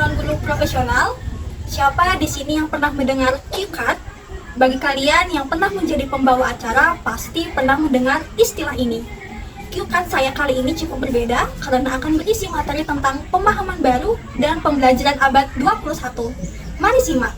calon guru profesional, siapa di sini yang pernah mendengar cue card? Bagi kalian yang pernah menjadi pembawa acara, pasti pernah mendengar istilah ini. Cue card saya kali ini cukup berbeda karena akan berisi materi tentang pemahaman baru dan pembelajaran abad 21. Mari simak.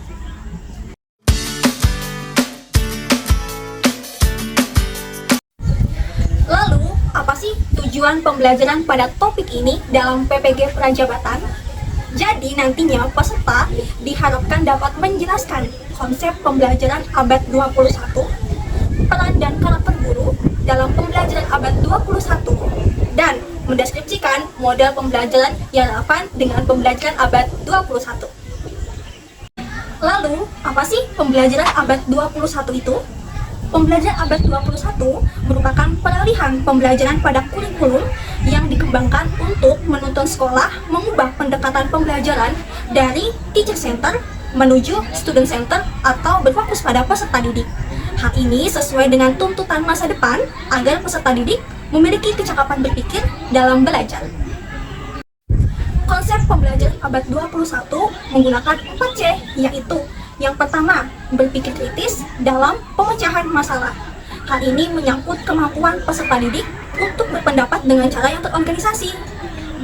Lalu, apa sih tujuan pembelajaran pada topik ini dalam PPG Prajabatan? Jadi nantinya peserta diharapkan dapat menjelaskan konsep pembelajaran abad 21, peran dan karakter guru dalam pembelajaran abad 21, dan mendeskripsikan model pembelajaran yang relevan dengan pembelajaran abad 21. Lalu, apa sih pembelajaran abad 21 itu? Pembelajaran abad 21 merupakan peralihan pembelajaran pada kurikulum yang dikembangkan untuk menuntun sekolah mengubah pendekatan pembelajaran dari teacher center menuju student center atau berfokus pada peserta didik. Hal ini sesuai dengan tuntutan masa depan agar peserta didik memiliki kecakapan berpikir dalam belajar. Konsep pembelajaran abad 21 menggunakan 4C, yaitu yang pertama, berpikir kritis dalam pemecahan masalah. Hal ini menyangkut kemampuan peserta didik untuk berpendapat dengan cara yang terorganisasi.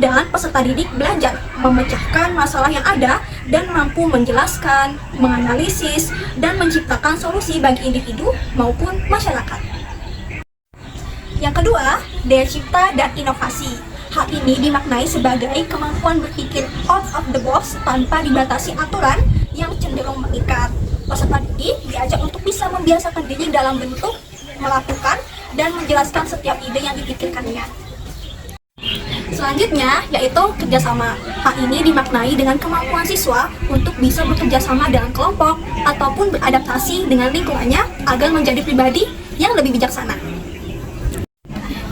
Dan peserta didik belajar memecahkan masalah yang ada dan mampu menjelaskan, menganalisis, dan menciptakan solusi bagi individu maupun masyarakat. Yang kedua, daya cipta dan inovasi. Hal ini dimaknai sebagai kemampuan berpikir out of the box tanpa dibatasi aturan yang cenderung mengikat. Peserta didik diajak untuk bisa membiasakan diri dalam bentuk, melakukan, dan menjelaskan setiap ide yang dipikirkannya. Selanjutnya, yaitu kerjasama. Hal ini dimaknai dengan kemampuan siswa untuk bisa bekerja sama dalam kelompok ataupun beradaptasi dengan lingkungannya agar menjadi pribadi yang lebih bijaksana.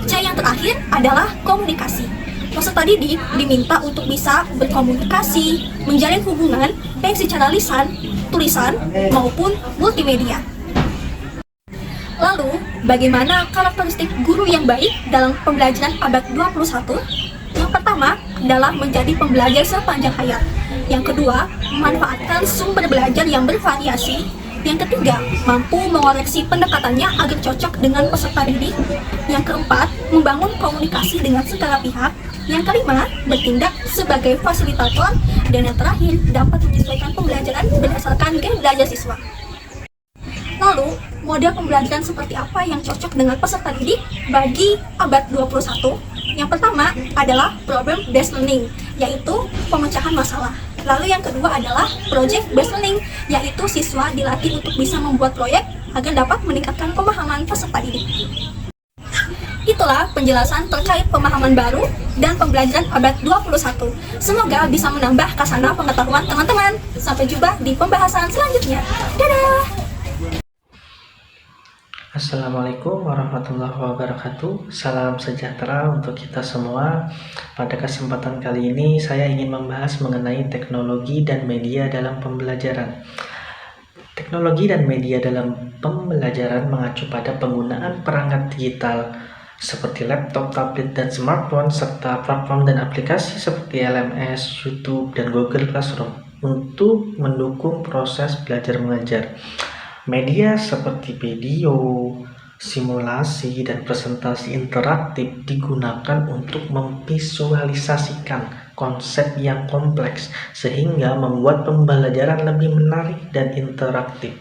C yang terakhir adalah komunikasi. Peserta didik diminta untuk bisa berkomunikasi, menjalin hubungan baik secara lisan, tulisan, maupun multimedia. Lalu, bagaimana karakteristik guru yang baik dalam pembelajaran abad 21? Yang pertama adalah menjadi pembelajar sepanjang hayat. Yang kedua, memanfaatkan sumber belajar yang bervariasi. Yang ketiga, mampu mengoreksi pendekatannya agar cocok dengan peserta didik. Yang keempat, membangun komunikasi dengan segala pihak. Yang kelima, bertindak sebagai fasilitator. Dan yang terakhir, dapat menyesuaikan pembelajaran berdasarkan gaya belajar siswa. Lalu, model pembelajaran seperti apa yang cocok dengan peserta didik bagi abad 21? Yang pertama adalah problem based learning, yaitu pemecahan masalah. Lalu yang kedua adalah project based learning, yaitu siswa dilatih untuk bisa membuat proyek agar dapat meningkatkan pemahaman peserta didik. Itulah penjelasan terkait pemahaman baru dan pembelajaran abad 21. Semoga bisa menambah khazanah pengetahuan teman-teman. Sampai jumpa di pembahasan selanjutnya. Dadah! Assalamualaikum warahmatullahi wabarakatuh. Salam sejahtera untuk kita semua. Pada kesempatan kali ini saya ingin membahas mengenai teknologi dan media dalam pembelajaran. Teknologi dan media dalam pembelajaran mengacu pada penggunaan perangkat digital seperti laptop, tablet, dan smartphone, serta platform dan aplikasi seperti LMS, YouTube, dan Google Classroom untuk mendukung proses belajar mengajar. Media seperti video, simulasi, dan presentasi interaktif digunakan untuk memvisualisasikan konsep yang kompleks sehingga membuat pembelajaran lebih menarik dan interaktif.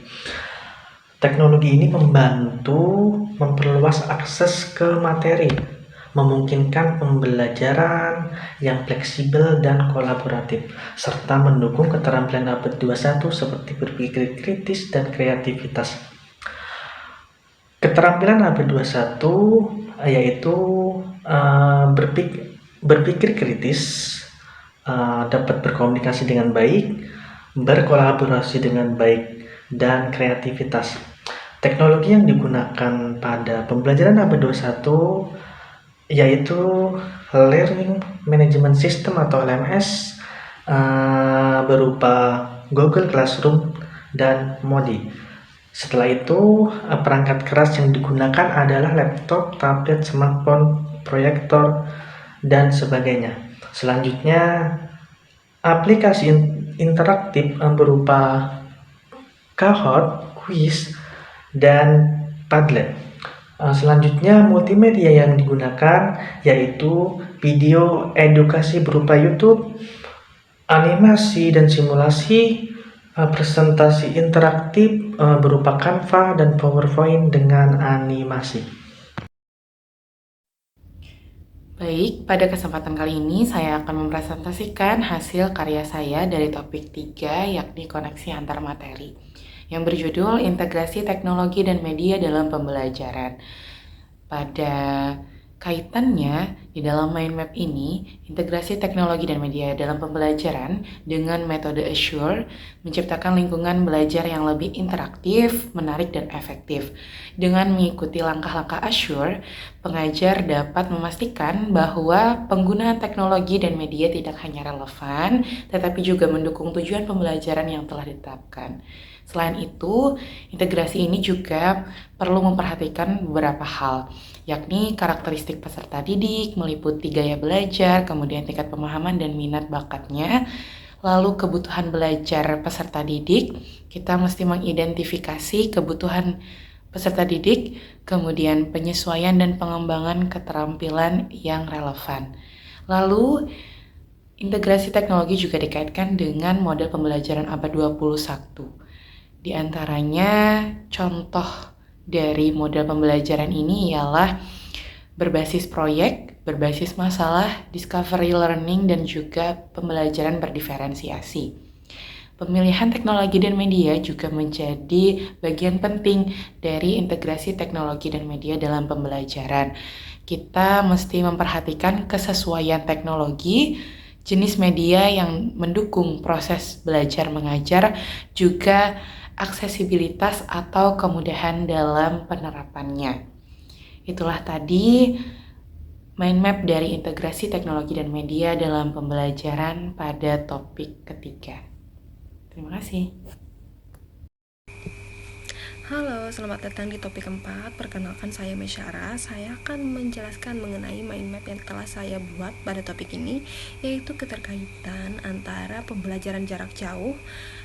Teknologi ini membantu memperluas akses ke materi, memungkinkan pembelajaran yang fleksibel dan kolaboratif, serta mendukung keterampilan abad 21 seperti berpikir kritis dan kreativitas. Keterampilan abad 21 yaitu berpikir kritis, dapat berkomunikasi dengan baik, berkolaborasi dengan baik, dan kreativitas. Teknologi yang digunakan pada pembelajaran abad 21 yaitu Learning Management System atau LMS berupa Google Classroom dan Moodle. Setelah itu, perangkat keras yang digunakan adalah laptop, tablet, smartphone, proyektor, dan sebagainya. Selanjutnya, aplikasi interaktif berupa Kahoot, kuis, dan Padlet. Selanjutnya, multimedia yang digunakan yaitu video edukasi berupa YouTube, animasi dan simulasi, presentasi interaktif berupa Canva dan PowerPoint dengan animasi. Baik, pada kesempatan kali ini saya akan mempresentasikan hasil karya saya dari topik 3, yakni koneksi antar materi, yang berjudul Integrasi Teknologi dan Media dalam Pembelajaran. Pada kaitannya, di dalam mind map ini, integrasi teknologi dan media dalam pembelajaran dengan metode Assure menciptakan lingkungan belajar yang lebih interaktif, menarik, dan efektif. Dengan mengikuti langkah-langkah Assure, pengajar dapat memastikan bahwa penggunaan teknologi dan media tidak hanya relevan, tetapi juga mendukung tujuan pembelajaran yang telah ditetapkan. Selain itu, integrasi ini juga perlu memperhatikan beberapa hal, yakni karakteristik peserta didik, meliputi gaya belajar, kemudian tingkat pemahaman dan minat bakatnya, lalu kebutuhan belajar peserta didik. Kita mesti mengidentifikasi kebutuhan peserta didik, kemudian penyesuaian dan pengembangan keterampilan yang relevan. Lalu, integrasi teknologi juga dikaitkan dengan model pembelajaran abad 21. Di antaranya, contoh dari model pembelajaran ini ialah berbasis proyek, berbasis masalah, discovery learning, dan juga pembelajaran berdiferensiasi. Pemilihan teknologi dan media juga menjadi bagian penting dari integrasi teknologi dan media dalam pembelajaran. Kita mesti memperhatikan kesesuaian teknologi, jenis media yang mendukung proses belajar mengajar, juga aksesibilitas atau kemudahan dalam penerapannya. Itulah tadi mind map dari integrasi teknologi dan media dalam pembelajaran pada topik ketiga. Terima kasih. Halo, selamat datang di topik 4. Perkenalkan, saya Mesyara. Saya akan menjelaskan mengenai mind map yang telah saya buat pada topik ini, yaitu keterkaitan antara pembelajaran jarak jauh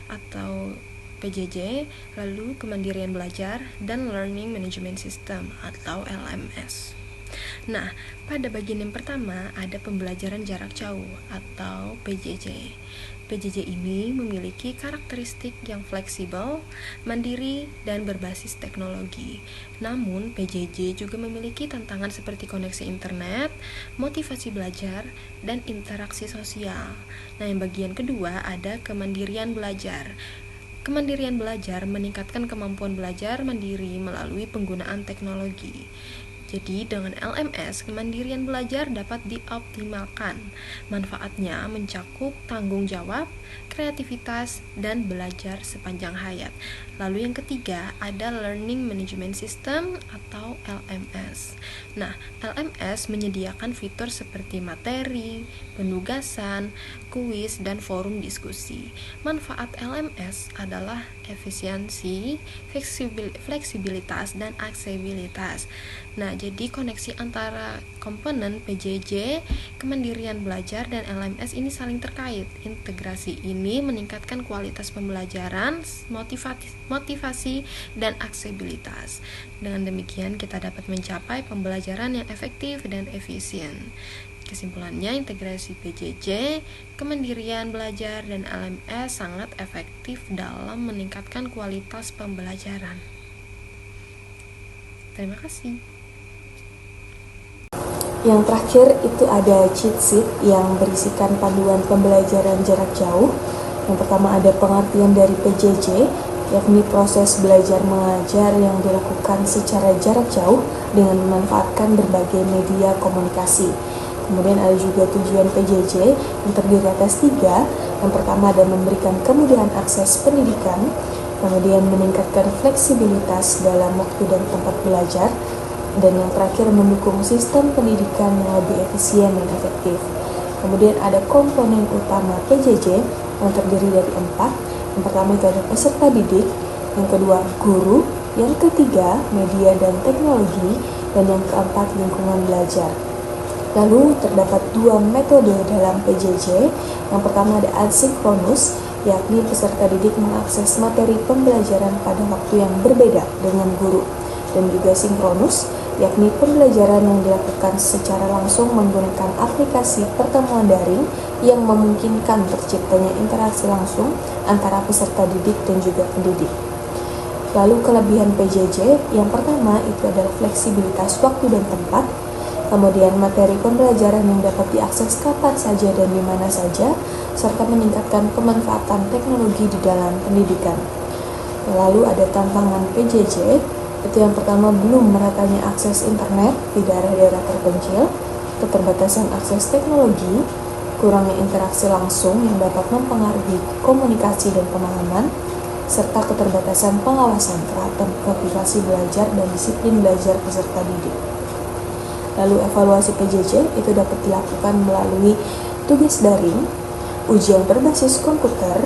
atau PJJ, lalu kemandirian belajar, dan Learning Management System atau LMS. Nah, pada bagian yang pertama ada pembelajaran jarak jauh atau PJJ. PJJ ini memiliki karakteristik yang fleksibel, mandiri, dan berbasis teknologi. Namun, PJJ juga memiliki tantangan seperti koneksi internet, motivasi belajar, dan interaksi sosial. Nah, yang bagian kedua ada kemandirian belajar. Kemandirian belajar meningkatkan kemampuan belajar mandiri melalui penggunaan teknologi. Jadi dengan LMS, kemandirian belajar dapat dioptimalkan. Manfaatnya mencakup tanggung jawab, kreativitas, dan belajar sepanjang hayat. Lalu yang ketiga ada Learning Management System atau LMS. Nah, LMS menyediakan fitur seperti materi, penugasan, kuis, dan forum diskusi. Manfaat LMS adalah efisiensi, fleksibilitas, dan aksesibilitas. Nah, jadi koneksi antara komponen PJJ, kemandirian belajar, dan LMS ini saling terkait. Integrasi ini meningkatkan kualitas pembelajaran, motivasi, dan aksesibilitas. Dengan demikian, kita dapat mencapai pembelajaran yang efektif dan efisien. Kesimpulannya, integrasi PJJ, kemandirian belajar, dan LMS sangat efektif dalam meningkatkan kualitas pembelajaran. Terima kasih. Yang terakhir itu ada cheat sheet yang berisikan panduan pembelajaran jarak jauh. Yang pertama ada pengertian dari PJJ, yakni proses belajar mengajar yang dilakukan secara jarak jauh dengan memanfaatkan berbagai media komunikasi. Kemudian ada juga tujuan PJJ yang terdiri atas 3. Yang pertama ada memberikan kemudahan akses pendidikan, kemudian meningkatkan fleksibilitas dalam waktu dan tempat belajar, dan yang terakhir mendukung sistem pendidikan yang lebih efisien dan efektif. Kemudian ada komponen utama PJJ yang terdiri dari 4. Yang pertama itu ada peserta didik, yang kedua guru, yang ketiga media dan teknologi, dan yang keempat lingkungan belajar. Lalu terdapat dua metode dalam PJJ. Yang pertama ada asinkronus, yakni peserta didik mengakses materi pembelajaran pada waktu yang berbeda dengan guru. Dan juga sinkronus, yakni pembelajaran yang dilakukan secara langsung menggunakan aplikasi pertemuan daring yang memungkinkan terciptanya interaksi langsung antara peserta didik dan juga pendidik. Lalu kelebihan PJJ, yang pertama itu adalah fleksibilitas waktu dan tempat, kemudian materi pembelajaran yang dapat diakses kapan saja dan di mana saja, serta meningkatkan pemanfaatan teknologi di dalam pendidikan. Lalu ada tantangan PJJ, itu yang pertama belum meratanya akses internet di daerah-daerah terpencil, keterbatasan akses teknologi, kurangnya interaksi langsung yang dapat mempengaruhi komunikasi dan pemahaman, serta keterbatasan pengawasan terhadap motivasi belajar dan disiplin belajar peserta didik. Lalu evaluasi PJJ itu dapat dilakukan melalui tugas daring, ujian berbasis komputer,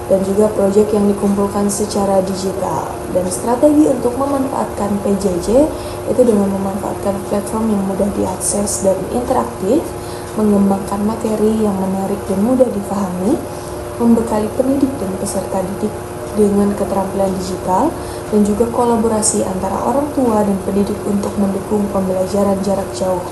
dan juga proyek yang dikumpulkan secara digital. Dan strategi untuk memanfaatkan PJJ itu dengan memanfaatkan platform yang mudah diakses dan interaktif, mengembangkan materi yang menarik dan mudah difahami, membekali pendidik dan peserta didik dengan keterampilan digital, dan juga kolaborasi antara orang tua dan pendidik untuk mendukung pembelajaran jarak jauh.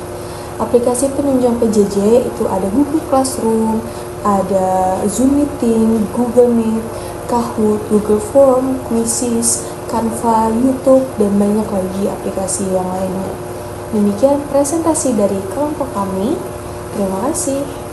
Aplikasi penunjang PJJ itu ada Google Classroom, ada Zoom Meeting, Google Meet, Kahoot, Google Form, Quizzes, Canva, YouTube, dan banyak lagi aplikasi yang lainnya. Demikian presentasi dari kelompok kami. Terima kasih.